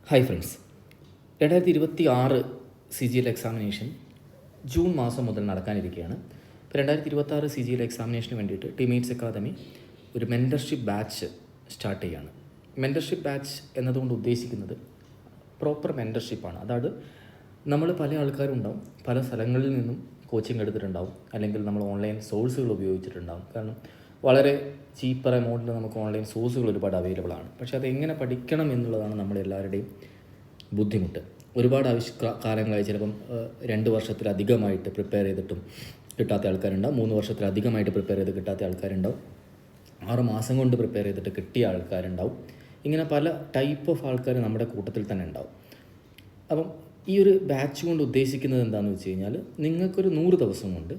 Hi friends, 2026 CGL examination June മാസം മുതൽ നടക്കാനിരിക്കുകയാണ്. 2026 CGL എക്സാമിനേഷന് വേണ്ടിയിട്ട് ടീമേറ്റ്സ് അക്കാദമി ഒരു മെൻറ്റർഷിപ്പ് ബാച്ച് സ്റ്റാർട്ട് ചെയ്യുകയാണ്. മെൻറ്റർഷിപ്പ് ബാച്ച് എന്നതുകൊണ്ട് ഉദ്ദേശിക്കുന്നത് പ്രോപ്പർ മെൻറ്റർഷിപ്പാണ്. അതായത് നമ്മൾ പല ആൾക്കാരുണ്ടാവും, പല സ്ഥലങ്ങളിൽ നിന്നും കോച്ചിങ് എടുത്തിട്ടുണ്ടാവും, അല്ലെങ്കിൽ നമ്മൾ ഓൺലൈൻ സോഴ്സുകൾ ഉപയോഗിച്ചിട്ടുണ്ടാവും. കാരണം വളരെ ചീപ്പർ എമൗണ്ടിൽ നമുക്ക് ഓൺലൈൻ സോഴ്സുകൾ ഒരുപാട് അവൈലബിൾ ആണ്. പക്ഷേ അതെങ്ങനെ പഠിക്കണം എന്നുള്ളതാണ് നമ്മളെല്ലാവരുടെയും ബുദ്ധിമുട്ട്. ഒരുപാട് കാലങ്ങളായി ചിലപ്പം 2 വർഷത്തിലധികമായിട്ട് പ്രിപ്പയർ ചെയ്തിട്ടും കിട്ടാത്ത ആൾക്കാരുണ്ടാവും, 3 വർഷത്തിലധികമായിട്ട് പ്രിപ്പയർ ചെയ്ത് കിട്ടാത്ത ആൾക്കാരുണ്ടാവും, 6 മാസം കൊണ്ട് പ്രിപ്പയർ ചെയ്തിട്ട് കിട്ടിയ ആൾക്കാരുണ്ടാവും. ഇങ്ങനെ പല ടൈപ്പ് ഓഫ് ആൾക്കാർ നമ്മുടെ കൂട്ടത്തിൽ തന്നെ ഉണ്ടാവും. അപ്പം ഈ ഒരു ബാച്ച് കൊണ്ട് ഉദ്ദേശിക്കുന്നത് എന്താണെന്ന് വെച്ച് കഴിഞ്ഞാൽ, നിങ്ങൾക്കൊരു 100 ദിവസം കൊണ്ട്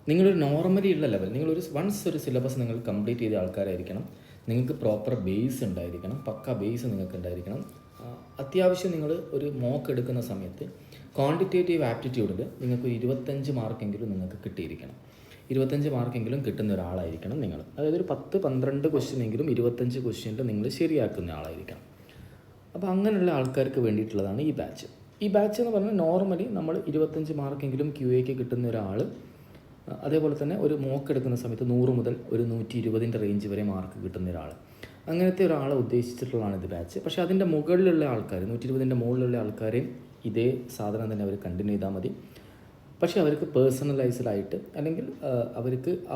നിങ്ങളൊരു നോർമലി ഉള്ള ലെവൽ, നിങ്ങളൊരു വൺസ് ഒരു സിലബസ് നിങ്ങൾ കംപ്ലീറ്റ് ചെയ്ത ആൾക്കാരായിരിക്കണം. നിങ്ങൾക്ക് പ്രോപ്പർ ബേസ് ഉണ്ടായിരിക്കണം, പക്ക ബേസ് നിങ്ങൾക്ക് ഉണ്ടായിരിക്കണം. അത്യാവശ്യം നിങ്ങൾ ഒരു മോക്ക് എടുക്കുന്ന സമയത്ത് ക്വാണ്ടിറ്റേറ്റീവ് ആപ്റ്റിറ്റ്യൂഡിൽ നിങ്ങൾക്ക് 25 മാർക്കെങ്കിലും നിങ്ങൾക്ക് കിട്ടിയിരിക്കണം. 25 മാർക്കെങ്കിലും കിട്ടുന്ന ഒരാളായിരിക്കണം നിങ്ങൾ. അതായത് ഒരു 10-12 ക്വസ്റ്റ്യനെങ്കിലും 25 ക്വസ്റ്റ്യനിൽ നിങ്ങൾ ശരിയാക്കുന്ന ആളായിരിക്കണം. അപ്പോൾ അങ്ങനെയുള്ള ആൾക്കാർക്ക് വേണ്ടിയിട്ടുള്ളതാണ് ഈ ബാച്ച്. ഈ ബാച്ച് എന്ന് പറഞ്ഞാൽ നോർമലി നമ്മൾ 25 മാർക്കെങ്കിലും QAക്ക് കിട്ടുന്ന ഒരാൾ, അതേപോലെ തന്നെ ഒരു മോക്ക് എടുക്കുന്ന സമയത്ത് 100 മുതൽ ഒരു 120 റേഞ്ച് വരെ മാർക്ക് കിട്ടുന്ന ഒരാൾ, അങ്ങനത്തെ ഒരാളെ ഉദ്ദേശിച്ചിട്ടുള്ളതാണ് ഇത് ബാച്ച്. പക്ഷേ അതിൻ്റെ മുകളിലുള്ള ആൾക്കാർ, 120 മുകളിലുള്ള ആൾക്കാരെയും ഇതേ സാധനം തന്നെ അവർ കണ്ടിന്യൂ ചെയ്താൽ മതി. പക്ഷേ അവർക്ക് പേഴ്സണലൈസ്ഡായിട്ട് അല്ലെങ്കിൽ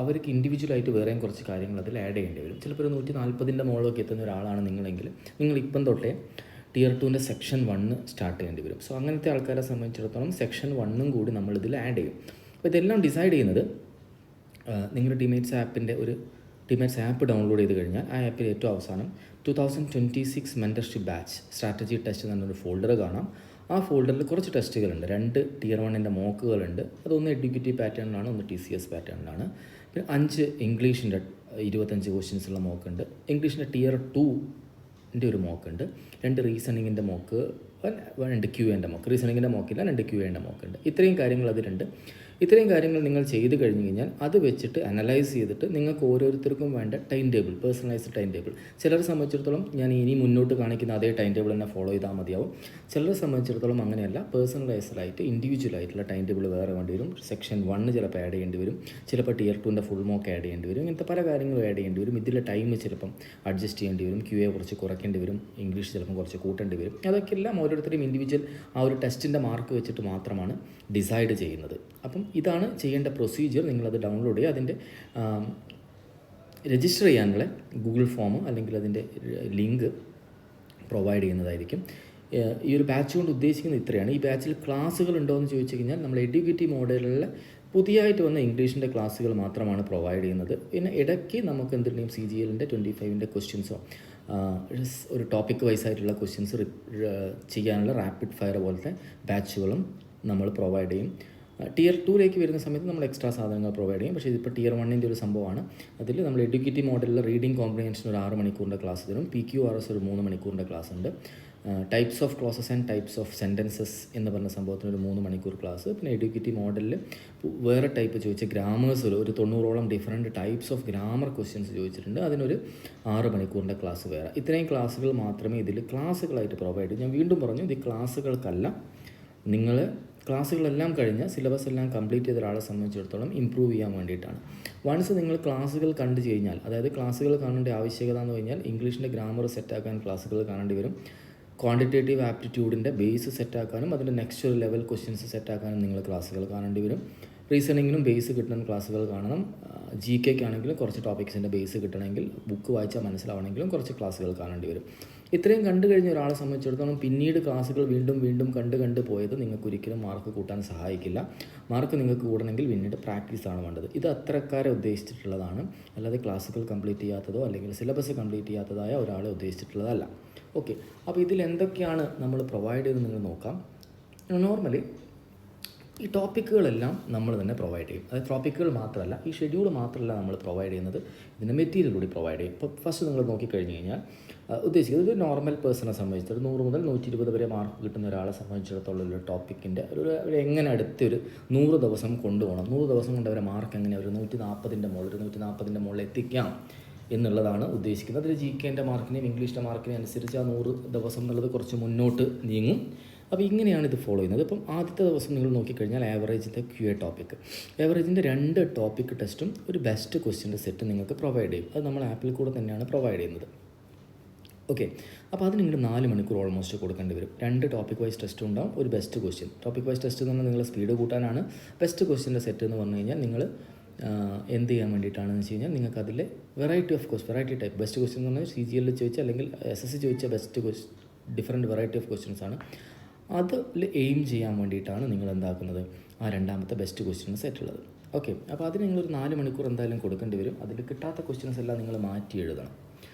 അവർക്ക് ഇൻഡിവിജ്വലായിട്ട് വേറെയും കുറച്ച് കാര്യങ്ങൾ അതിൽ ആഡ് ചെയ്യേണ്ടി വരും. ചിലപ്പോൾ ഒരു 140 മുകളിലൊക്കെ എത്തുന്ന ഒരാളാണ് നിങ്ങളെങ്കിൽ, നിങ്ങളിപ്പം തൊട്ടേ Tier 2 സെക്ഷൻ 1 സ്റ്റാർട്ട് ചെയ്യേണ്ടി വരും. സോ അങ്ങനത്തെ ആൾക്കാരെ സംബന്ധിച്ചിടത്തോളം സെക്ഷൻ 1 കൂടി നമ്മളിതിൽ ആഡ് ചെയ്യും. അപ്പോൾ ഇതെല്ലാം ഡിസൈഡ് ചെയ്യുന്നത് നിങ്ങളുടെ ടീമേറ്റ്സ് ആപ്പ് ഡൗൺലോഡ് ചെയ്ത് കഴിഞ്ഞാൽ ആ ആപ്പിൽ ഏറ്റവും അവസാനം 2026 മെൻറ്റർഷിപ്പ് ബാച്ച് സ്ട്രാറ്റജി ടെസ്റ്റ് എന്നൊരു ഫോൾഡർ കാണാം. ആ ഫോൾഡറിൽ കുറച്ച് ടെസ്റ്റുകളുണ്ട്. 2 Tier 1 മോക്കുകളുണ്ട്. അതൊന്ന് എഡ്യൂക്കേറ്റീവ് പാറ്റേണിലാണ്, ഒന്ന് TCS പാറ്റേണിലാണ്. പിന്നെ 5 ഇംഗ്ലീഷിൻ്റെ 25 ക്വസ്റ്റ്യൻസുള്ള മോക്കുണ്ട്. ഇംഗ്ലീഷിൻ്റെ Tier 2 ഒരു മോക്കുണ്ട്. 2 റീസണിങ്ങിൻ്റെ മോക്ക്, 2 QAൻ്റെ മോക്ക്. റീസണിങ്ങിൻ്റെ മോക്കില്ല, 2 QAൻ്റെ മോക്കുണ്ട്. ഇത്രയും കാര്യങ്ങൾ അതിലുണ്ട്. ഇത്രയും കാര്യങ്ങൾ നിങ്ങൾ ചെയ്ത് കഴിഞ്ഞ് കഴിഞ്ഞാൽ അത് വെച്ചിട്ട് അനലൈസ് ചെയ്തിട്ട് നിങ്ങൾക്ക് ഓരോരുത്തർക്കും വേണ്ട time table, personalised time table. ചിലരെ സംബന്ധിച്ചിടത്തോളം ഞാൻ ഇനി മുന്നോട്ട് കാണിക്കുന്ന അതേ ടൈം ടേബിൾ തന്നെ ഫോളോ ചെയ്താൽ മതിയാവും. ചിലരെ സംബന്ധിച്ചിടത്തോളം അങ്ങനെയല്ല, പേഴ്സണലൈസ്ഡായിട്ട് ഇൻഡിവിജ്വലായിട്ടുള്ള ടൈം ടേബിൾ വേറെ വേണ്ടി വരും. സെക്ഷൻ 1 ചിലപ്പോൾ ആഡ് ചെയ്യേണ്ടി വരും, ചിലപ്പോൾ Tier 2 ഫുൾ മോക്ക് ആഡ് ചെയ്യേണ്ടി വരും. ഇങ്ങനത്തെ പല കാര്യങ്ങളും ആഡ് ചെയ്യേണ്ടി വരും. ഇതിലെ ടൈം ചിലപ്പം അഡ്ജസ്റ്റ് ചെയ്യേണ്ടി വരും. QA കുറച്ച് കുറയ്ക്കേണ്ടി വരും, ഇംഗ്ലീഷ് ചിലപ്പം കുറച്ച് കൂട്ടേണ്ടി വരും. അതൊക്കെ എല്ലാം ഓരോരുത്തരും ഇൻഡിവിജ്വൽ ആ ഒരു ടെസ്റ്റിൻ്റെ മാർക്ക് വെച്ചിട്ട് മാത്രമാണ് ഡിസൈഡ് ചെയ്യുന്നത്. അപ്പം ഇതാണ് ചെയ്യേണ്ട പ്രൊസീജിയർ. നിങ്ങളത് ഡൗൺലോഡ് ചെയ്യുക. അതിൻ്റെ രജിസ്റ്റർ ചെയ്യാനുള്ള ഗൂഗിൾ ഫോം അല്ലെങ്കിൽ അതിൻ്റെ ലിങ്ക് പ്രൊവൈഡ് ചെയ്യുന്നതായിരിക്കും. ഈ ഒരു ബാച്ച് കൊണ്ട് ഉദ്ദേശിക്കുന്നത് ഇത്രയാണ്. ഈ ബാച്ചിൽ ക്ലാസ്സുകൾ ഉണ്ടോ എന്ന് ചോദിച്ചു കഴിഞ്ഞാൽ നമ്മൾ എഡ്യൂക്കേറ്റീവ് മോഡലിലെ പുതിയതായിട്ട് വന്ന ഇംഗ്ലീഷിൻ്റെ ക്ലാസ്സുകൾ മാത്രമാണ് പ്രൊവൈഡ് ചെയ്യുന്നത്. പിന്നെ ഇടയ്ക്ക് നമുക്ക് എന്തെങ്കിലും CGLൻ്റെ 25 ക്വസ്റ്റ്യൻസോ ഒരു ടോപ്പിക് വൈസ് ആയിട്ടുള്ള ക്വസ്റ്റ്യൻസ് ചെയ്യാനുള്ള റാപ്പിഡ് ഫയർ പോലത്തെ ബാച്ചുകളും നമ്മൾ പ്രൊവൈഡ് ചെയ്യും. Tier 2 വരുന്ന സമയത്ത് നമ്മൾ എക്സ്ട്രാ സാധനങ്ങൾ പ്രൊവൈഡ് ചെയ്യും. പക്ഷേ ഇതിപ്പോൾ Tier 1 ഒരു സംഭവമാണ്. അതിൽ നമ്മൾ എഡ്യൂക്കേറ്റീവ് മോഡലിൽ റീഡിംഗ് കോംപ്രിഹെൻഷൻ ഒരു 6 മണിക്കൂറിൻ്റെ ക്ലാസ് തരും. PQRS ഒരു 3 മണിക്കൂറിൻ്റെ ക്ലാസ് ഉണ്ട്. Types of clauses and types of sentences എന്ന് പറഞ്ഞ സംഭവത്തിന് ഒരു 3 മണിക്കൂർ ക്ലാസ്. പിന്നെ എഡ്യൂക്കേറ്റീവ് മോഡലിൽ വേറെ ടൈപ്പ് ചോദിച്ച ഗ്രാമേഴ്സ് ഒരു 90ഓളം different types of grammar questions ചോദിച്ചിട്ടുണ്ട്. അതിനൊരു 6 മണിക്കൂറിൻ്റെ ക്ലാസ് വേറെ. ഇത്രയും ക്ലാസ്സുകൾ മാത്രമേ ഇതിൽ ക്ലാസ്സുകളായിട്ട് പ്രൊവൈഡ് ചെയ്യും. ഞാൻ വീണ്ടും പറഞ്ഞു, ഇത് ക്ലാസ്സുകൾക്കല്ല. നിങ്ങൾ ക്ലാസ്സുകളെല്ലാം കഴിഞ്ഞ് സിലബസ് എല്ലാം കംപ്ലീറ്റ് ചെയ്ത ഒരാളെ സംബന്ധിച്ചിടത്തോളം ഇമ്പ്രൂവ് ചെയ്യാൻ വേണ്ടിയിട്ടാണ്. വൺസ് നിങ്ങൾ ക്ലാസ്സുകൾ കണ്ടു കഴിഞ്ഞാൽ, അതായത് ക്ലാസ്സുകൾ കാണേണ്ട ആവശ്യകത എന്ന് കഴിഞ്ഞാൽ ഇംഗ്ലീഷിൻ്റെ ഗ്രാമർ സെറ്റാക്കാൻ ക്ലാസ്സുകൾ കാണേണ്ടി വരും. ക്വാണ്ടിറ്റേറ്റീവ് ആപ്റ്റിറ്റ്യൂഡിൻ്റെ ബേസ് സെറ്റാക്കാനും അതിൻ്റെ നെക്സ്റ്റ് ഒരു ലെവൽ ക്വസ്റ്റ്യൻസ് സെറ്റാക്കാനും നിങ്ങൾ ക്ലാസ്സുകൾ കാണേണ്ടി വരും. റീസണിങ്ങിനും ബേസ് കിട്ടുന്ന ക്ലാസ്സുകൾ കാണണം. GK ആണെങ്കിലും കുറച്ച് ടോപ്പിക്സിൻ്റെ ബേസ് കിട്ടണമെങ്കിൽ, ബുക്ക് വായിച്ചാൽ മനസ്സിലാവണമെങ്കിലും കുറച്ച് ക്ലാസ്സുകൾ കാണേണ്ടി വരും. ഇത്രയും കണ്ടു കഴിഞ്ഞ ഒരാളെ സംബന്ധിച്ചിടത്തോളം പിന്നീട് ക്ലാസ്സുകൾ വീണ്ടും കണ്ട് പോയത് നിങ്ങൾക്ക് ഒരിക്കലും മാർക്ക് കൂട്ടാൻ സഹായിക്കില്ല. മാർക്ക് നിങ്ങൾക്ക് കൂടണമെങ്കിൽ പിന്നീട് പ്രാക്ടീസാണ് വേണ്ടത്. ഇത് അത്തരക്കാരെ ഉദ്ദേശിച്ചിട്ടുള്ളതാണ്, അല്ലാതെ ക്ലാസ്സുകൾ കംപ്ലീറ്റ് ചെയ്യാത്തതോ അല്ലെങ്കിൽ സിലബസ് കംപ്ലീറ്റ് ചെയ്യാത്തതായ ഒരാളെ ഉദ്ദേശിച്ചിട്ടുള്ളതല്ല. ഓക്കെ, അപ്പോൾ ഇതിൽ എന്തൊക്കെയാണ് നമ്മൾ പ്രൊവൈഡ് ചെയ്ത് നിങ്ങൾ നോക്കാം. നോർമലി ഈ ടോപ്പിക്കുകളെല്ലാം നമ്മൾ തന്നെ പ്രൊവൈഡ് ചെയ്യും. അതായത് ടോപ്പിക്കുകൾ മാത്രമല്ല, ഈ ഷെഡ്യൂൾ മാത്രമല്ല നമ്മൾ പ്രൊവൈഡ് ചെയ്യുന്നത്, ഇതിൻ്റെ മെറ്റീരിയൽ കൂടി പ്രൊവൈഡ് ചെയ്യും. ഇപ്പോൾ ഫസ്റ്റ് നിങ്ങൾ നോക്കിക്കഴിഞ്ഞ് കഴിഞ്ഞാൽ ഉദ്ദേശിക്കുന്നത് ഒരു നോർമൽ പേഴ്സണെ സംബന്ധിച്ചിടത്തോളം 100 മുതൽ 120 വരെ മാർക്ക് കിട്ടുന്ന ഒരാളെ സംബന്ധിച്ചിടത്തോളം ഒരു ടോപ്പിക്കിൻ്റെ ഒരു എങ്ങനെ അടുത്തൊരു 100 ദിവസം കൊണ്ടുപോകണം, 100 ദിവസം കൊണ്ട് അവരെ മാർക്ക് എങ്ങനെ ഒരു 140 മുകളിൽ എത്തിക്കാം എന്നുള്ളതാണ് ഉദ്ദേശിക്കുന്നത്. അതിൽ ജി കെൻ്റെ മാർക്കിനെയും ഇംഗ്ലീഷിൻ്റെ മാർക്കിനെയും അനുസരിച്ച് ആ 100 ദിവസം എന്നുള്ളത് കുറച്ച് മുന്നോട്ട് നീങ്ങും. അപ്പോൾ ഇങ്ങനെയാണ് ഇത് ഫോളോ ചെയ്യുന്നത്. ഇപ്പം ആദ്യത്തെ ദിവസം നിങ്ങൾ നോക്കിക്കഴിഞ്ഞാൽ ആവറേജിൻ്റെ QA ടോപ്പിക്, ആവറേജിൻ്റെ 2 ടോപ്പിക് ടെസ്റ്റും ഒരു ബെസ്റ്റ് ക്വസ്റ്റ്യൻ്റെ സെറ്റ് നിങ്ങൾക്ക് പ്രൊവൈഡ് ചെയ്യും. അത് നമ്മൾ ആപ്പിൽ കൂടെ തന്നെയാണ് പ്രൊവൈഡ് ചെയ്യുന്നത്. ഓക്കെ, അപ്പോൾ അത് നിങ്ങൾ 4 മണിക്കൂർ ഓൾമോസ്റ്റ് കൊടുക്കേണ്ടി വരും. 2 ടോപ്പിക് വൈസ് ടെസ്റ്റ് ഉണ്ടാവും, ഒരു best question. Topic wise test എന്ന് പറഞ്ഞാൽ നിങ്ങൾ സ്പീഡ് കൂട്ടാനാണ്. ബെസ്റ്റ് ക്വസ്റ്റ്യൻ്റെ സെറ്റ് എന്ന് പറഞ്ഞു കഴിഞ്ഞാൽ നിങ്ങൾ എന്ത് ചെയ്യാൻ വേണ്ടിയിട്ടാണെന്ന് വെച്ച് കഴിഞ്ഞാൽ നിങ്ങൾക്ക് അതിൽ വെറൈറ്റി ടൈപ്പ് ബെസ്റ്റ് ക്വസ്റ്റ്യൻ എന്ന് പറഞ്ഞാൽ CGL ചോദിച്ച അല്ലെങ്കിൽ SSC ചോദിച്ച best different variety of questions ആണ്. അതിൽ എയിം ചെയ്യാൻ വേണ്ടിയിട്ടാണ് നിങ്ങൾ എന്താക്കുന്നത് ആ രണ്ടാമത്തെ ബെസ്റ്റ് ക്വസ്റ്റ്യൻ സെറ്റ് ഉള്ളത്. ഓക്കെ, അപ്പോൾ അതിന് നിങ്ങളൊരു 4 മണിക്കൂർ എന്തായാലും കൊടുക്കേണ്ടി വരും. അതിൽ കിട്ടാത്ത ക്വസ്റ്റ്യൻസ് എല്ലാം നിങ്ങൾ മാറ്റി എഴുതണം.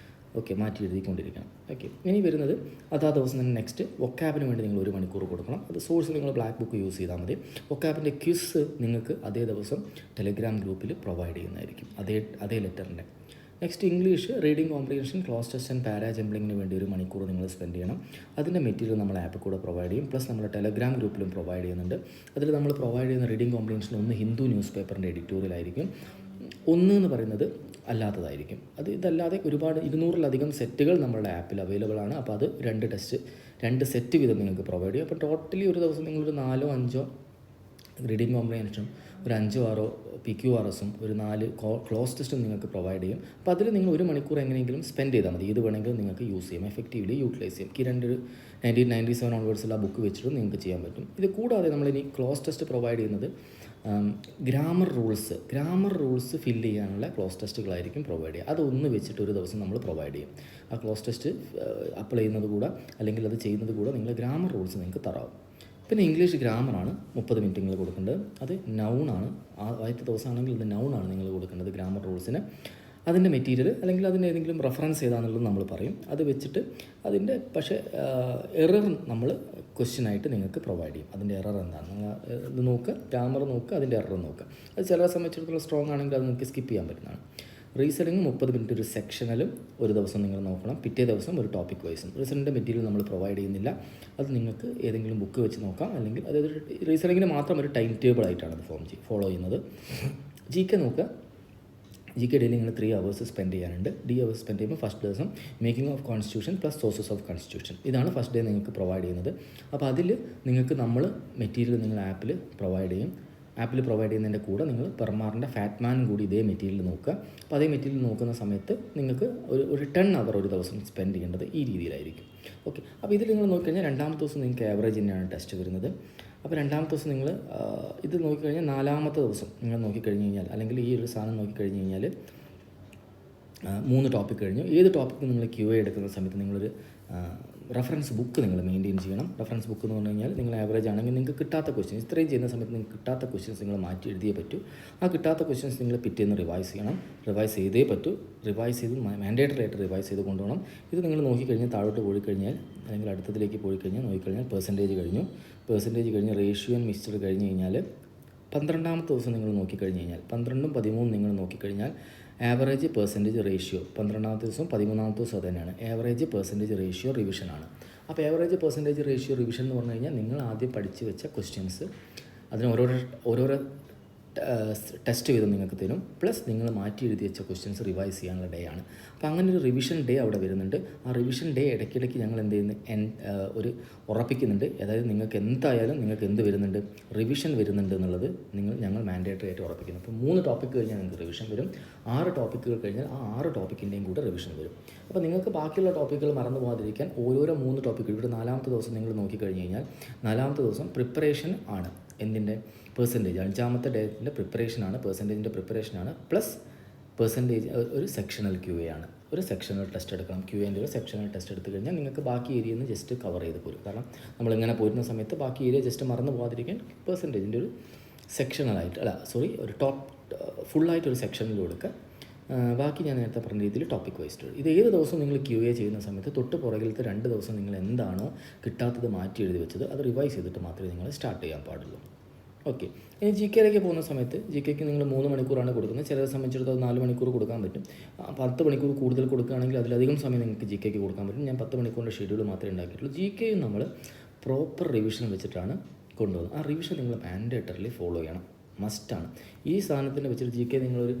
ഓക്കെ, മാറ്റി എഴുതിക്കൊണ്ടിരിക്കണം. ഓക്കെ, ഇനി വരുന്നത് അതാ ദിവസം തന്നെ നെക്സ്റ്റ് വൊക്കാബിന് വേണ്ടി നിങ്ങൾ 1 മണിക്കൂർ കൊടുക്കണം. അത് സോഴ്സ് നിങ്ങൾ ബ്ലാക്ക് ബുക്ക് യൂസ് ചെയ്താൽ മതി. വൊക്കാബിൻ്റെ ക്വിസ് നിങ്ങൾക്ക് അതേ ദിവസം ടെലിഗ്രാം ഗ്രൂപ്പിൽ പ്രൊവൈഡ് ചെയ്യുന്നതായിരിക്കും, അതേ ലെറ്ററിൻ്റെ. Next English reading comprehension, cloze test and para ജംബ്ലിങ്ങിന് വേണ്ടി 1 മണിക്കൂർ നിങ്ങൾ സ്പെൻഡ് ചെയ്യണം. അതിൻ്റെ മെറ്റീരിയൽ നമ്മൾ ആപ്പിൽ കൂടെ പ്രൊവൈഡ് ചെയ്യും. പ്ലസ് നമ്മുടെ ടെലഗ്രാം ഗ്രൂപ്പിലും പ്രൊവൈഡ് ചെയ്യുന്നുണ്ട്. അതിൽ നമ്മൾ പ്രൊവൈഡ് ചെയ്യുന്ന റീഡിംഗ് കോംപ്രിഹെൻഷൻ ഒന്ന് ഹിന്ദു ന്യൂസ് പേപ്പറിൻ്റെ എഡിറ്റോറിയലായിരിക്കും, ഒന്ന് എന്ന് പറയുന്നത് അല്ലാത്തതായിരിക്കും. ഇതല്ലാതെ ഒരുപാട് 200-ലധികം സെറ്റുകൾ നമ്മളുടെ ആപ്പിൽ അവൈലബിൾ ആണ്. അപ്പോൾ അത് 2 സെറ്റ് വീതം നിങ്ങൾക്ക് പ്രൊവൈഡ് ചെയ്യും. അപ്പോൾ ടോട്ടലി ഒരു ദിവസം നിങ്ങളൊരു 4-5 റീഡിംഗ് കോംപ്രിഹെൻഷനും ഒരു 5-6 PQRSും ഒരു 4 ക്ലോസ് ടെസ്റ്റും നിങ്ങൾക്ക് പ്രൊവൈഡ് ചെയ്യും. അപ്പോൾ അതിൽ നിങ്ങൾ 1 മണിക്കൂർ എങ്ങനെയെങ്കിലും സ്പെൻഡ് ചെയ്താൽ മതി. ഇത് വേണമെങ്കിൽ നിങ്ങൾക്ക് യൂസ് ചെയ്യാം, എഫക്റ്റീവ്ലി യൂട്ടിലൈസ് ചെയ്യാം. കിരണ്ട് 1997 ഓൺവേർഡ്സുള്ള ബുക്ക് വെച്ചിട്ട് നിങ്ങൾക്ക് ചെയ്യാൻ പറ്റും. ഇത് കൂടാതെ നമ്മളിനി ക്ലോസ് ടെസ്റ്റ് പ്രൊവൈഡ് ചെയ്യുന്നത് ഗ്രാമർ റൂൾസ് ഫില്ല് ചെയ്യാനുള്ള ക്ലോസ് ടെസ്റ്റുകളായിരിക്കും പ്രൊവൈഡ് ചെയ്യുക. അതൊന്ന് വെച്ചിട്ട് ഒരു ദിവസം നമ്മൾ പ്രൊവൈഡ് ചെയ്യും. ആ ക്ലോസ് ടെസ്റ്റ് അപ്ലൈ ചെയ്യുന്നത് കൂടെ അല്ലെങ്കിൽ അത് ചെയ്യുന്നത് കൂടെ നിങ്ങൾ ഗ്രാമർ റൂൾസ് നിങ്ങൾക്ക് തരാവും. പിന്നെ ഇംഗ്ലീഷ് ഗ്രാമറാണ് 30 മിനിറ്റ് നിങ്ങൾ കൊടുക്കേണ്ടത്. അത് നൗണാണ്. ആദ്യത്തെ ദിവസമാണെങ്കിൽ ഇത് നൗണാണ് നിങ്ങൾ കൊടുക്കേണ്ടത് ഗ്രാമർ റൂൾസിന്. അതിൻ്റെ മെറ്റീരിയൽ അല്ലെങ്കിൽ അതിന് ഏതെങ്കിലും റെഫറൻസ് ഏതാണെന്നുള്ളത് നമ്മൾ പറയും. അത് വെച്ചിട്ട് അതിൻ്റെ പക്ഷേ എറർ നമ്മൾ ക്വസ്റ്റ്യനായിട്ട് നിങ്ങൾക്ക് പ്രൊവൈഡ് ചെയ്യും. അതിൻ്റെ എറർ എന്താണ് നിങ്ങൾ ഇത് നോക്കുക, ഗ്രാമർ നോക്കുക, അതിൻ്റെ എറർ നോക്കുക. അത് ചില സംബന്ധിച്ചിടത്തോളം സ്ട്രോങ് ആണെങ്കിൽ അത് നിങ്ങൾക്ക് സ്കിപ്പ് ചെയ്യാൻ പറ്റുന്നതാണ്. റീസണിങ് 30 മിനിറ്റ് ഒരു സെക്ഷനിലും ഒരു ദിവസം നിങ്ങൾ നോക്കണം. പിറ്റേ ദിവസം ഒരു ടോപ്പിക് വൈസും. റീസണിൻ്റെ മെറ്റീരിയൽ നമ്മൾ പ്രൊവൈഡ് ചെയ്യുന്നില്ല. അത് നിങ്ങൾക്ക് ഏതെങ്കിലും ബുക്ക് വെച്ച് നോക്കാം. അല്ലെങ്കിൽ അതായത് റീസണിങ്ങിന് മാത്രം ഒരു ടൈം ടേബിൾ ആയിട്ടാണ് അത് ഫോളോ ചെയ്യുന്നത്. GK നോക്കുക. GK ഡെയിലി നിങ്ങൾ 3 hours സ്പെൻഡ് ചെയ്യാനുണ്ട്. 3 hours സ്പെൻഡ് ചെയ്യുമ്പോൾ ഫസ്റ്റ് ദിവസം making of constitution plus sources of constitution, ഇതാണ് ഫസ്റ്റ് ഡേ നിങ്ങൾക്ക് പ്രൊവൈഡ് ചെയ്യുന്നത്. അപ്പോൾ അതിൽ നിങ്ങൾക്ക് നമ്മൾ മെറ്റീരിയൽ നിങ്ങൾ ആപ്പിൽ പ്രൊവൈഡ് ചെയ്യും. ആപ്പിൽ പ്രൊവൈഡ് ചെയ്യുന്നതിൻ്റെ കൂടെ നിങ്ങൾ പെർമാറിൻ്റെ ഫാറ്റ്മാനും കൂടി ഇതേ മെറ്റീരിയൽ നോക്കുക. അപ്പോൾ അതേ മെറ്റീരിയൽ നോക്കുന്ന സമയത്ത് നിങ്ങൾക്ക് ഒരു 10 hour ഒരു ദിവസം സ്പെൻഡ് ചെയ്യേണ്ടത് ഈ രീതിയിലായിരിക്കും. ഓക്കെ, അപ്പോൾ ഇതിൽ നിങ്ങൾ നോക്കിക്കഴിഞ്ഞാൽ 2ാമത്തെ ദിവസം നിങ്ങൾക്ക് ആവറേജ് തന്നെയാണ് ടെസ്റ്റ് വരുന്നത്. അപ്പോൾ 2ാമത്തെ ദിവസം നിങ്ങൾ ഇത് നോക്കിക്കഴിഞ്ഞാൽ 4ാമത്തെ ദിവസം നിങ്ങൾ നോക്കിക്കഴിഞ്ഞ് കഴിഞ്ഞാൽ അല്ലെങ്കിൽ ഈ ഒരു സാധനം നോക്കിക്കഴിഞ്ഞ് കഴിഞ്ഞാൽ 3 ടോപ്പിക് കഴിഞ്ഞു. ഏത് ടോപ്പിക്ക് നിങ്ങൾ QA എടുക്കുന്ന സമയത്ത് നിങ്ങളൊരു റെഫറൻസ് ബുക്ക് നിങ്ങൾ മെയിൻറ്റെയിൻ ചെയ്യണം. റെഫറൻസ് ബുക്ക് എന്ന് പറഞ്ഞു കഴിഞ്ഞാൽ നിങ്ങൾ ആവറേജ് ആണെങ്കിൽ നിങ്ങൾക്ക് കിട്ടാത്ത ക്വസ്റ്റ്യൻസ് ഇത്രയും ചെയ്യുന്ന സമയത്ത് നിങ്ങൾക്ക് കിട്ടാത്ത ക്വസ്റ്റ്യൻസ് നിങ്ങൾ മാറ്റി എഴുതിയേ പറ്റൂ. ആ കിട്ടാത്ത ക്വസ്റ്റ്യൻസ് നിങ്ങൾ പിറ്റേന്ന് റിവൈസ് ചെയ്യണം. റിവൈസ് ചെയ്തേ പറ്റൂ. റിവൈസ് ചെയ്ത് മാൻഡേറ്ററി ആയിട്ട് റിവൈസ് ചെയ്ത് കൊണ്ടുപോകണം. ഇത് നിങ്ങൾ നോക്കിക്കഴിഞ്ഞാൽ താഴോട്ട് പോയിക്കഴിഞ്ഞാൽ അല്ലെങ്കിൽ അടുത്തതിലേക്ക് പോയിക്കഴിഞ്ഞാൽ നോക്കിക്കഴിഞ്ഞാൽ പെർസെൻറ്റേജ് കഴിഞ്ഞ് റേഷ്യോ ആൻഡ് മിക്സ്ചർ കഴിഞ്ഞ് കഴിഞ്ഞാൽ 12ാമത്തെ ദിവസം നിങ്ങൾ നോക്കിക്കഴിഞ്ഞ് കഴിഞ്ഞാൽ 12ഉം 13ഉം നിങ്ങൾ നോക്കിക്കഴിഞ്ഞാൽ ആവറേജ് പെർസെൻറ്റേജ് റേഷ്യോ 12ാമത്തെ ദിവസം 13ാമത്തെ ദിവസം അത് തന്നെയാണ്. ആവറേജ് പെർസെൻറ്റേജ് റേഷ്യോ റിവിഷനാണ്. അപ്പോൾ ആവറേജ് പെർസെൻറ്റേജ് റേഷ്യോ റിവിഷൻ എന്ന് പറഞ്ഞു കഴിഞ്ഞാൽ നിങ്ങൾ ആദ്യം പഠിച്ച് വെച്ച ക്വസ്റ്റ്യൻസ് അതിന് ഓരോരോ ടെസ്റ്റ് വീതം നിങ്ങൾക്ക് തരും. പ്ലസ് നിങ്ങൾ മാറ്റി എഴുതി വെച്ച ക്വസ്റ്റ്യൻസ് റിവൈസ് ചെയ്യാനുള്ള ഡേ ആണ്. അപ്പോൾ അങ്ങനെ ഒരു റിവിഷൻ ഡേ അവിടെ വരുന്നുണ്ട്. ആ റിവിഷൻ ഡേ ഇടയ്ക്കിടയ്ക്ക് ഞങ്ങൾ എന്ത് ചെയ്യുന്നു ഒരു ഉറപ്പിക്കുന്നുണ്ട്. അതായത് നിങ്ങൾക്ക് എന്തായാലും നിങ്ങൾക്ക് എന്ത് വരുന്നുണ്ട്, റിവിഷൻ വരുന്നുണ്ട് എന്നുള്ളത് ഞങ്ങൾ മാൻഡേറ്ററി ആയിട്ട് ഉറപ്പിക്കുന്നു. അപ്പോൾ 3 ടോപ്പിക്ക് കഴിഞ്ഞാൽ നിങ്ങൾക്ക് റിവിഷൻ വരും. 6 ടോപ്പിക്കുകൾ കഴിഞ്ഞാൽ ആ 6 ടോപ്പിക്കിൻ്റെയും കൂടെ റിവിഷൻ വരും. അപ്പോൾ നിങ്ങൾക്ക് ബാക്കിയുള്ള ടോപ്പിക്കുകൾ മറന്നു പോകാതിരിക്കാൻ ഓരോരോ 3 ടോപ്പിക്കുകൾ ഇവിടെ 4ാമത്തെ ദിവസം നിങ്ങൾ നോക്കിക്കഴിഞ്ഞ് കഴിഞ്ഞാൽ 4ാമത്തെ ദിവസം പ്രിപ്പറേഷൻ ആണ്. എന്തിൻ്റെ പെർസെൻറ്റേജ് 5ാമത്തെ ഡേറ്റിൻ്റെ പ്രിപ്പറേഷനാണ്, പെർസെൻറ്റേജിൻ്റെ പ്രിപ്പറേഷനാണ്. പ്ലസ് പെർസെൻറ്റേജ് ഒരു സെക്ഷണൽ QA ആണ്. ഒരു സെക്ഷണൽ ടെസ്റ്റ് എടുക്കണം. QAൻ്റെ ഒരു സെക്ഷണൽ ടെസ്റ്റ് എടുത്തു കഴിഞ്ഞാൽ നിങ്ങൾക്ക് ബാക്കി ഏരിയയിൽ നിന്ന് ജസ്റ്റ് കവർ ചെയ്ത് പോരും. കാരണം നമ്മളിങ്ങനെ പോരുന്ന സമയത്ത് ബാക്കി ഏരിയ ജസ്റ്റ് മറന്നു പോകാതിരിക്കാൻ പെർസെൻറ്റേജിൻ്റെ ഒരു സെക്ഷണലായിട്ട് ഒരു ഫുള്ളായിട്ടൊരു സെക്ഷനിൽ കൊടുക്കുക. ബാക്കി ഞാൻ നേരത്തെ പറഞ്ഞ രീതിയിൽ ടോപ്പിക് വൈസ്ഡ്. ഇത് ഏത് ദിവസം നിങ്ങൾ QA ചെയ്യുന്ന സമയത്ത് തൊട്ട് പുറകിലത്തെ 2 ദിവസം നിങ്ങൾ എന്താണോ കിട്ടാത്തത് മാറ്റി എഴുതി വെച്ചത് അത് റിവൈസ് ചെയ്തിട്ട് മാത്രമേ നിങ്ങൾ സ്റ്റാർട്ട് ചെയ്യാൻ പാടുള്ളൂ. ഓക്കെ, ഇനി GKയിലേക്ക് പോകുന്ന സമയത്ത് GKയ്ക്ക് നിങ്ങൾ 3 മണിക്കൂറാണ് കൊടുക്കുന്നത്. ചിലരെ സംബന്ധിച്ചിടത്തോളം 4 മണിക്കൂർ കൊടുക്കാൻ പറ്റും. 10 മണിക്കൂർ കൂടുതൽ കൊടുക്കുകയാണെങ്കിൽ അതിലധികം സമയം നിങ്ങൾക്ക് GKയ്ക്ക് കൊടുക്കാൻ പറ്റും. ഞാൻ 10 മണിക്കൂറിൻ്റെ ഷെഡ്യൂൾ മാത്രമേ ഉണ്ടാക്കിയിട്ടുള്ളൂ. GKയും നമ്മൾ പ്രോപ്പർ റിവിഷൻ വെച്ചിട്ടാണ് കൊണ്ടുപോകുന്നത്. ആ റിവിഷൻ നിങ്ങൾ മാൻഡേറ്ററിലി ഫോളോ ചെയ്യണം. മസ്റ്റാണ്. ഈ സാധനത്തിനെ വെച്ചിട്ട് ജി കെ നിങ്ങളൊരു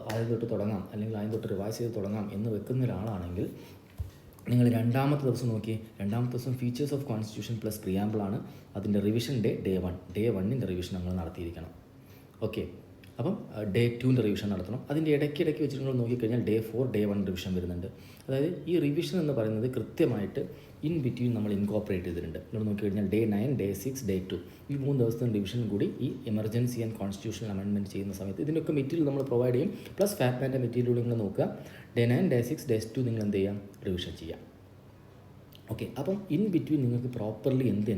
ആദ്യം തൊട്ട് തുടങ്ങാം അല്ലെങ്കിൽ ആദ്യം തൊട്ട് റിവൈസ് ചെയ്ത് തുടങ്ങാം എന്ന് വെക്കുന്ന ഒരാളാണെങ്കിൽ നിങ്ങൾ രണ്ടാമത്തെ ദിവസം നോക്കി. രണ്ടാമത്തെ ദിവസം ഫീച്ചേഴ്സ് ഓഫ് കോൺസ്റ്റിറ്റ്യൂഷൻ പ്ലസ് പ്രിയാമ്പിളാണ്. അതിൻ്റെ റിവിഷൻ ഡേ വണ്ണിൻ്റെ റിവിഷൻ നമ്മൾ നടത്തിയിരിക്കണം. ഓക്കെ, അപ്പം ഡേ 2ൻ്റെ റിവിഷൻ നടത്തണം. അതിൻ്റെ ഇടയ്ക്കിടയ്ക്ക് വെച്ചിട്ട് നിങ്ങൾ നോക്കിക്കഴിഞ്ഞാൽ ഡേ 4 ഡേ 1 റിവിഷൻ വരുന്നുണ്ട്. അതായത് ഈ റിവിഷൻ എന്ന് പറയുന്നത് കൃത്യമായിട്ട് ഇൻ ബിറ്റ്വീൻ നമ്മൾ ഇൻകോപ്പറേറ്റ് ചെയ്തിട്ടുണ്ട്. നിങ്ങൾ നോക്കിക്കഴിഞ്ഞാൽ ഡേ 9 ഡേ 6 ഡേ 2 ഈ 3 ദിവസത്തെ റിവിഷൻ കൂടി ഈ എമർജൻസി ആൻഡ് കോൺസ്റ്റിറ്റ്യൂഷണൽ അമെൻമെൻറ്റ് ചെയ്യുന്ന സമയത്ത് ഇതിൻ്റെയൊക്കെ മെറ്റീരിയൽ നമ്മൾ പ്രൊവൈഡ് ചെയ്യും. പ്ലസ് ഫാറ്റ്മാൻ്റെ മെറ്റീരിയൽ നിങ്ങൾ നോക്കുക. ഡേ 9 ഡേ 6 ഡേ 2 നിങ്ങൾ എന്ത് ചെയ്യാം, റിവിഷൻ ചെയ്യാം. ഓക്കെ, അപ്പം ഇൻ ബിറ്റ്വീൻ നിങ്ങൾക്ക് പ്രോപ്പർലി എന്ത്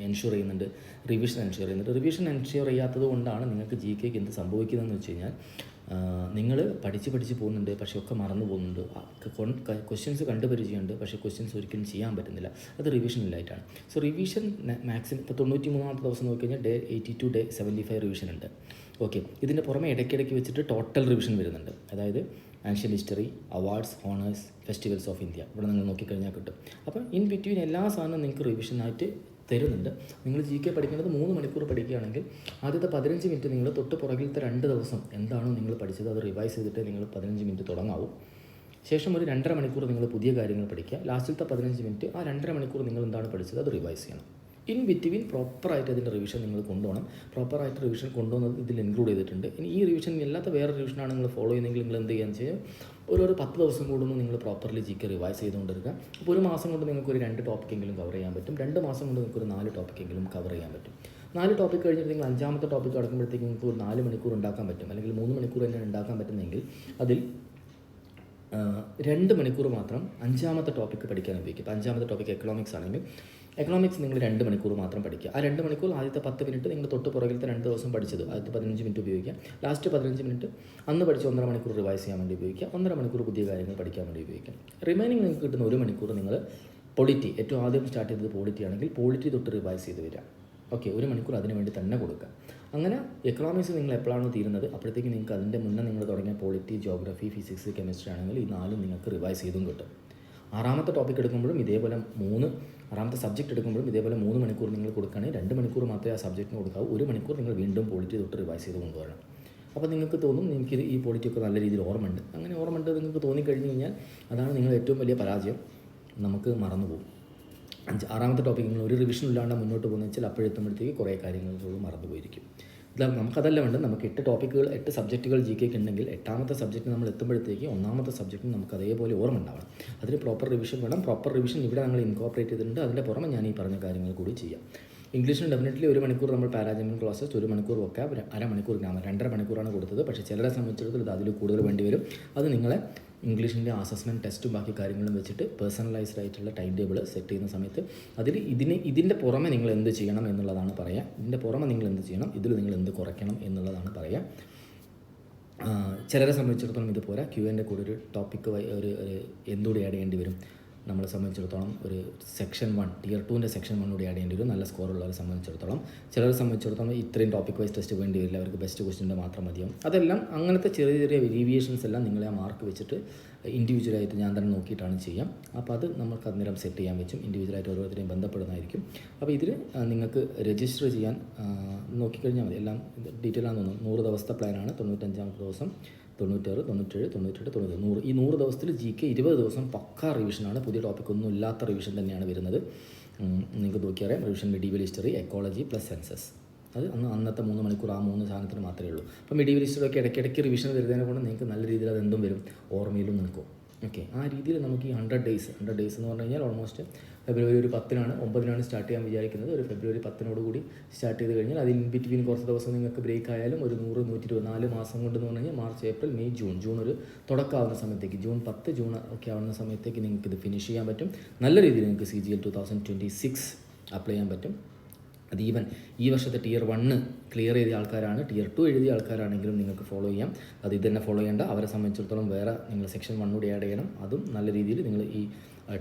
എൻഷുർ ചെയ്യുന്നുണ്ട്, റിവിഷൻ എൻഷുർ ചെയ്യുന്നുണ്ട്. റിവിഷൻ എൻഷുർ ചെയ്യാത്തത് കൊണ്ടാണ് നിങ്ങൾക്ക് ജി കെക്ക് എന്ത് സംഭവിക്കുന്നതെന്ന് വെച്ച് കഴിഞ്ഞാൽ നിങ്ങൾ പഠിച്ച് പോകുന്നുണ്ട്, പക്ഷേ ഒക്കെ മറന്നു പോകുന്നുണ്ട്. ക്വസ്റ്റ്യൻസ് കണ്ടുപരിചയമുണ്ട്, പക്ഷേ ക്വസ്റ്റ്യൻസ് ഒരിക്കലും ചെയ്യാൻ പറ്റുന്നില്ല. അത് റിവിഷൻ ഇല്ലായിട്ടാണ്. സോ റിവിഷൻ മാക്സിമം ഇപ്പോൾ 93ാമത്തെ ദിവസം നോക്കിക്കഴിഞ്ഞാൽ ഡേ 82 ഡേ 75 റിവിഷൻ ഉണ്ട്. ഓക്കെ, ഇതിൻ്റെ പുറമെ ഇടയ്ക്കിടയ്ക്ക് വെച്ചിട്ട് ടോട്ടൽ റിവിഷൻ വരുന്നുണ്ട്. അതായത് ancient history, awards, honours, festivals of India, ഇവിടെ നിങ്ങൾ നോക്കിക്കഴിഞ്ഞാൽ കിട്ടും. അപ്പം ഇൻ ബിറ്റ്വീൻ എല്ലാ സാധനവും നിങ്ങൾക്ക് റിവിഷനായിട്ട് തരുന്നുണ്ട്. നിങ്ങൾ ജി കെ പഠിക്കുന്നത് 3 മണിക്കൂർ പഠിക്കുകയാണെങ്കിൽ ആദ്യത്തെ 15 മിനിറ്റ് നിങ്ങൾ തൊട്ട് പുറകിലത്തെ 2 ദിവസം എന്താണോ നിങ്ങൾ പഠിച്ചത് അത് റിവൈസ് ചെയ്തിട്ട് നിങ്ങൾ 15 മിനിറ്റ് തുടങ്ങാവും. ശേഷം ഒരു 2.5 മണിക്കൂർ നിങ്ങൾ പുതിയ കാര്യങ്ങൾ പഠിക്കുക. ലാസ്റ്റിലത്തെ 15 മിനിറ്റ് ആ 2.5 മണിക്കൂർ നിങ്ങൾ എന്താണ് പഠിച്ചത് അത് റിവൈസ് ചെയ്യണം. ഇൻ ബിറ്റ്വീൻ പ്രോപ്പറായിട്ട് അതിൻ്റെ റിവിഷൻ നിങ്ങൾ കൊണ്ടുപോകണം. പ്രോപ്പറായിട്ട് റിവിഷൻ കൊണ്ടുപോകുന്നത് ഇതിൽ ഇൻക്ലൂഡ് ചെയ്തിട്ടുണ്ട്. ഇനി ഈ റിവിഷൻ അല്ലാത്ത വേറെ റിവിഷനാണ് നിങ്ങൾ ഫോളോ ചെയ്യുന്നതെങ്കിൽ നിങ്ങൾ എന്ത് ചെയ്യാന്ന് വെച്ചാൽ ഒരു 10 ദിവസം കൂടുമ്പോൾ നിങ്ങൾ പ്രോപ്പർലി ജി കെ റിവൈസ് ചെയ്തുകൊണ്ടിരിക്കുക. അപ്പോൾ ഒരു മാസം കൊണ്ട് നിങ്ങൾക്ക് ഒരു 2 ടോപ്പിക്കെങ്കിലും കവർ ചെയ്യാൻ പറ്റും. 2 മാസം കൊണ്ട് നിങ്ങൾക്ക് ഒരു 4 ടോപ്പിക്കെങ്കിലും കവർ ചെയ്യാൻ പറ്റും. 4 ടോപ്പിക്ക് കഴിഞ്ഞിട്ട് നിങ്ങൾ 5ാമത്തെ ടോപ്പിക്ക് കടക്കുമ്പോഴത്തേക്ക് നിങ്ങൾക്ക് ഒരു 4 മണിക്കൂർ ഉണ്ടാക്കാൻ പറ്റും, അല്ലെങ്കിൽ 3 മണിക്കൂർ തന്നെ ഉണ്ടാക്കാൻ പറ്റുന്നെങ്കിൽ അതിൽ 2 മണിക്കൂർ മാത്രം 5ാമത്തെ ടോപ്പിക്ക് പഠിക്കാൻ ഉപയോഗിക്കും. ഇപ്പോൾ 5ാമത്തെ ടോപ്പിക്ക് എക്കണോമിക്സ് ആണെങ്കിൽ എക്കണോമിക്സ് നിങ്ങൾ 2 മണിക്കൂർ മാത്രം പഠിക്കുക. ആ 2 മണിക്കൂർ ആദ്യത്തെ 10 മിനിറ്റ് നിങ്ങൾ തൊട്ട് പുറകിലത്തെ 2 ദിവസം പഠിച്ചത് ആദ്യത്തെ 15 മിനിറ്റ് ഉപയോഗിക്കുക. ലാസ്റ്റ് 15 മിനിറ്റ് അന്ന് പഠിച്ച് 1.5 മണിക്കൂർ റിവൈസ് ചെയ്യാൻ വേണ്ടി ഉപയോഗിക്കുക. 1.5 മണിക്കൂർ പുതിയ കാര്യങ്ങൾ പഠിക്കാൻ വേണ്ടി ഉപയോഗിക്കുക. റിമൈനിങ് നിങ്ങൾക്ക് കിട്ടുന്ന 1 മണിക്കൂർ നിങ്ങൾ പൊളിറ്റി, ഏറ്റവും ആദ്യം സ്റ്റാർട്ട് ചെയ്തത് പോളിറ്റി ആണെങ്കിൽ പോളിറ്റി തൊട്ട് റിവൈസ് ചെയ്ത് വരിക. ഓക്കെ, 1 മണിക്കൂർ അതിന് വേണ്ടി തന്നെ കൊടുക്കുക. അങ്ങനെ എക്കണോമിക്സ് നിങ്ങൾ എപ്പോഴാണോ തീരുന്നത് അപ്പോഴത്തേക്ക് നിങ്ങൾക്ക് അതിൻ്റെ മുന്നേ നിങ്ങൾ തുടങ്ങിയ പോളിറ്റി, ജോഗ്രഫി, ഫിസിക്സ്, കെമിസ്ട്രി ആണെങ്കിൽ ഈ 4 നിങ്ങൾക്ക് റിവൈസ് ചെയ്തും കിട്ടും. 6ാമത്തെ ടോപ്പിക് എടുക്കുമ്പോഴും ഇതേപോലെ 6ാമത്തെ സബ്ജക്റ്റ് എടുക്കുമ്പോഴും ഇതേപോലെ 3 മണിക്കൂർ നിങ്ങൾ കൊടുക്കുകയാണെങ്കിൽ 2 മണിക്കൂർ മാത്രമേ ആ സബ്ജക്റ്റിന് കൊടുക്കാവൂ. 1 മണിക്കൂർ നിങ്ങൾ വീണ്ടും പോളിറ്റി തൊട്ട് റിവൈസ് ചെയ്ത് കൊണ്ടുവരണം. അപ്പോൾ നിങ്ങൾക്ക് തോന്നും എനിക്ക് ഈ പോളിറ്റിയൊക്കെ നല്ല രീതിയിൽ ഓർമ്മയുണ്ട്. അങ്ങനെ ഓർമ്മയുണ്ട് നിങ്ങൾക്ക് തോന്നിക്കഴിഞ്ഞ് കഴിഞ്ഞാൽ അതാണ് നിങ്ങളുടെ ഏറ്റവും വലിയ പരാജയം. നമുക്ക് മറന്നുപോകും. 6ാമത്തെ ടോപ്പിക് നിങ്ങൾ ഒരു റിവിഷൻ ഇല്ലാണ്ട് മുന്നോട്ട് പോകുന്നത് വെച്ചാൽ അപ്പോഴെത്തുമ്പോഴത്തേക്ക് കുറേ കാര്യങ്ങൾ മറന്നു പോയിരിക്കും. നമുക്കതല്ല വേണ്ടത്. നമുക്ക് 8 ടോപ്പിക്കുകൾ 8 സബ്ജക്റ്റുകൾ ജി കെക്ക് ഉണ്ടെങ്കിൽ 8ാമത്തെ സബ്ജക്റ്റ് നമ്മൾ എത്തുമ്പോഴത്തേക്ക് 1ാമത്തെ സബ്ജക്റ്റിന് നമുക്ക് അതേപോലെ ഓർമ്മ ഉണ്ടാവണം. അതിന് പ്രോപ്പർ റിവിഷൻ വേണം. പ്രോപ്പർ റിവിഷൻ ഇവിടെ നമ്മൾ ഇൻകോപ്പറേറ്റ് ചെയ്തിട്ടുണ്ട്. അതിൻ്റെ പുറമെ ഞാൻ ഈ പറഞ്ഞ കാര്യങ്ങൾ കൂടി ചെയ്യാം. ഇംഗ്ലീഷിന് ഡെഫിനറ്റ്ലി 1 മണിക്കൂർ നമ്മൾ പാരാജമൻ ക്ലാസ്സസ്, 1 മണിക്കൂർ വൊക്കാബ്, 1/2 മണിക്കൂർ ഗ്രാമർ, 2.5 മണിക്കൂറാണ് കൊടുത്തത്. പക്ഷേ ചിലരെ സംബന്ധിച്ചിടത്തോളം ഇത് അതിൽ കൂടുതൽ വേണ്ടി വരും. അത് നിങ്ങളെ ഇംഗ്ലീഷിൻ്റെ അസസ്മെൻറ്റ് ടെസ്റ്റും ബാക്കി കാര്യങ്ങളും വെച്ചിട്ട് പേഴ്സണലൈസ്ഡ് ആയിട്ടുള്ള ടൈം ടേബിൾ സെറ്റ് ചെയ്യുന്ന സമയത്ത് അതിൽ ഇതിൻ്റെ പുറമെ നിങ്ങൾ എന്ത് ചെയ്യണം എന്നുള്ളതാണ് പറയുക. ഇതിൻ്റെ പുറമെ നിങ്ങൾ എന്ത് ചെയ്യണം, ഇതിൽ നിങ്ങൾ എന്ത് കുറയ്ക്കണം എന്നുള്ളതാണ് പറയുക. ചിലരെ സംബന്ധിച്ചിടത്തോളം ഇത് പോരാ, Q&A കൂടി ഒരു ടോപ്പിക്ക് ഒരു എന്തുകൂടി ആഡ് ചെയ്യേണ്ടി വരും. നമ്മളെ സംബന്ധിച്ചിടത്തോളം ഒരു സെക്ഷൻ 1 Tier 2ൻ്റെ സെക്ഷൻ 1 കൂടി ആഡ് ചെയ്യേണ്ടി വരും നല്ല സ്കോറുള്ളവരെ സംബന്ധിച്ചിടത്തോളം. ചിലരെ സംബന്ധിച്ചിടത്തോളം ഇത്രയും ടോപ്പിക് വൈസ് ടെസ്റ്റ് വേണ്ടി വരില്ല, അവർക്ക് ബെസ്റ്റ് ക്വസ്റ്റിൻ്റെ മാത്രം മതിയാവും. അതെല്ലാം അങ്ങനത്തെ ചെറിയ ചെറിയ ഡീവിയേഷൻസ് എല്ലാം നിങ്ങളെ ആ മാർക്ക് വെച്ചിട്ട് ഇൻഡിവിജ്വലായിട്ട് ഞാൻ തന്നെ നോക്കിയിട്ടാണ് ചെയ്യാം. അപ്പോൾ അത് നമുക്ക് അന്നേരം സെറ്റ് ചെയ്യാൻ വെച്ചും ഇൻഡിവിജ്വലായിട്ട് ഓരോരുത്തരെയും ബന്ധപ്പെടുന്നതായിരിക്കും. അപ്പോൾ ഇതിൽ നിങ്ങൾക്ക് രജിസ്റ്റർ ചെയ്യാൻ നോക്കിക്കഴിഞ്ഞാൽ മതി. എല്ലാം ഡീറ്റെയിൽ ആണെന്ന് തോന്നുന്നു. 100 ദിവസത്തെ പ്ലാനാണ്. 95ാമത്തെ ദിവസം 96, 97, 98, 90, 100 ഈ 100 ദിവസത്തിൽ ജി കെ 20 ദിവസം പക്കാ റിവിഷനാണ്. പുതിയ ടോപ്പിക്കൊന്നും ഇല്ലാത്ത റിവിഷൻ തന്നെയാണ് വരുന്നത്. നിങ്ങൾക്ക് നോക്കിയറിയാം. Revision medieval history, ecology plus census. അത് അന്നത്തെ 3 മണിക്കൂർ ആ 3 സാധനത്തിന് മാത്രമേ ഉള്ളൂ. അപ്പോൾ മെഡീവൽ ഹിസ്റ്ററിയൊക്കെ ഇടയ്ക്കിടയ്ക്ക് റിവിഷൻ വരുന്നതിനെ കൊണ്ട് നിങ്ങൾക്ക് നല്ല രീതിയിൽ അത് എന്തും വരും, ഓർമ്മയിലും നിൽക്കും. ഓക്കെ, ആ രീതിയിൽ നമുക്ക് ഈ 100 ഡേയ്സ് എന്ന് പറഞ്ഞു കഴിഞ്ഞാൽ ഓൾമോസ്റ്റ് ഫെബ്രുവരി ഒരു 10-നാണ് 9-നാണ് സ്റ്റാർട്ട് ചെയ്യാൻ വിചാരിക്കുന്നത്. ഒരു ഫെബ്രുവരി 10 കൂടി സ്റ്റാർട്ട് ചെയ്ത് കഴിഞ്ഞാൽ അതിൽ ബിറ്റ്വീൻ കുറച്ച് ദിവസം നിങ്ങൾക്ക് ബ്രേക്ക് ആയാലും ഒരു 100, 124 മാസം കൊണ്ടെന്ന് പറഞ്ഞു കഴിഞ്ഞാൽ മാർച്ച്, ഏപ്രിൽ, മെയ്, ജൂൺ ഒരു തുടക്കമാവുന്ന സമയത്തേക്ക് ജൂൺ 10, ജൂൺ ഒക്കെ ആവുന്ന സമയത്തേക്ക് നിങ്ങൾക്ക് ഇത് ഫിനിഷ് ചെയ്യാൻ പറ്റും. നല്ല രീതിയിൽ നിങ്ങൾക്ക് CGL 2026 അപ്ലൈ ചെയ്യാൻ പറ്റും. അത് ഈവൻ ഈ വർഷത്തെ Tier 1 ക്ലിയർ ചെയ്ത ആൾക്കാരാണ്, Tier 2 എഴുതിയ ആൾക്കാരാണെങ്കിലും നിങ്ങൾക്ക് ഫോളോ ചെയ്യാം. അത് ഇത് തന്നെ ഫോളോ ചെയ്യേണ്ട. അവരെ സംബന്ധിച്ചിടത്തോളം വേറെ നിങ്ങൾ സെക്ഷൻ 1 കൂടി ആഡ് ചെയ്യണം. അതും നല്ല രീതിയിൽ നിങ്ങൾ ഈ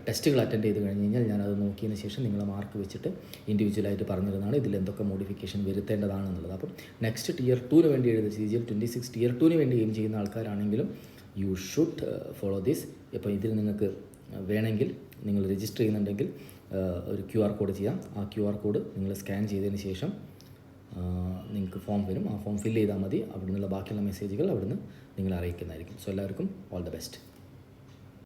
ടെസ്റ്റുകൾ അറ്റൻഡ് ചെയ്ത് കഴിഞ്ഞ് കഴിഞ്ഞാൽ ഞാനത് നോക്കിയതിന് ശേഷം നിങ്ങളെ മാർക്ക് വെച്ചിട്ട് ഇൻഡിവിജ്വലായിട്ട് പറഞ്ഞിരുന്നതാണ് ഇതിൽ എന്തൊക്കെ മോഡിഫിക്കേഷൻ വരുത്തേണ്ടതാണെന്നുള്ളത്. അപ്പം നെക്സ്റ്റ് Tier 2 വേണ്ടി എഴുതുക CGL 26 Tier 2 വേണ്ടി എയിം ചെയ്യുന്ന ആൾക്കാരാണെങ്കിലും യു ഷുഡ് ഫോളോ ദിസ്. ഇപ്പോൾ ഇതിൽ നിങ്ങൾക്ക് വേണമെങ്കിൽ നിങ്ങൾ രജിസ്റ്റർ ചെയ്യുന്നുണ്ടെങ്കിൽ ഒരു QR കോഡ് ചെയ്യാം. ആ QR കോഡ് നിങ്ങൾ സ്കാൻ ചെയ്തതിന് ശേഷം നിങ്ങൾക്ക് ഫോം വരും. ആ ഫോം ഫില്ല് ചെയ്താൽ മതി. അവിടെ നിന്നുള്ള ബാക്കിയുള്ള മെസ്സേജുകൾ അവിടുന്ന് നിങ്ങളെ അറിയിക്കുന്നതായിരിക്കും. സോ എല്ലാവർക്കും ഓൾ ദ ബെസ്റ്റ്.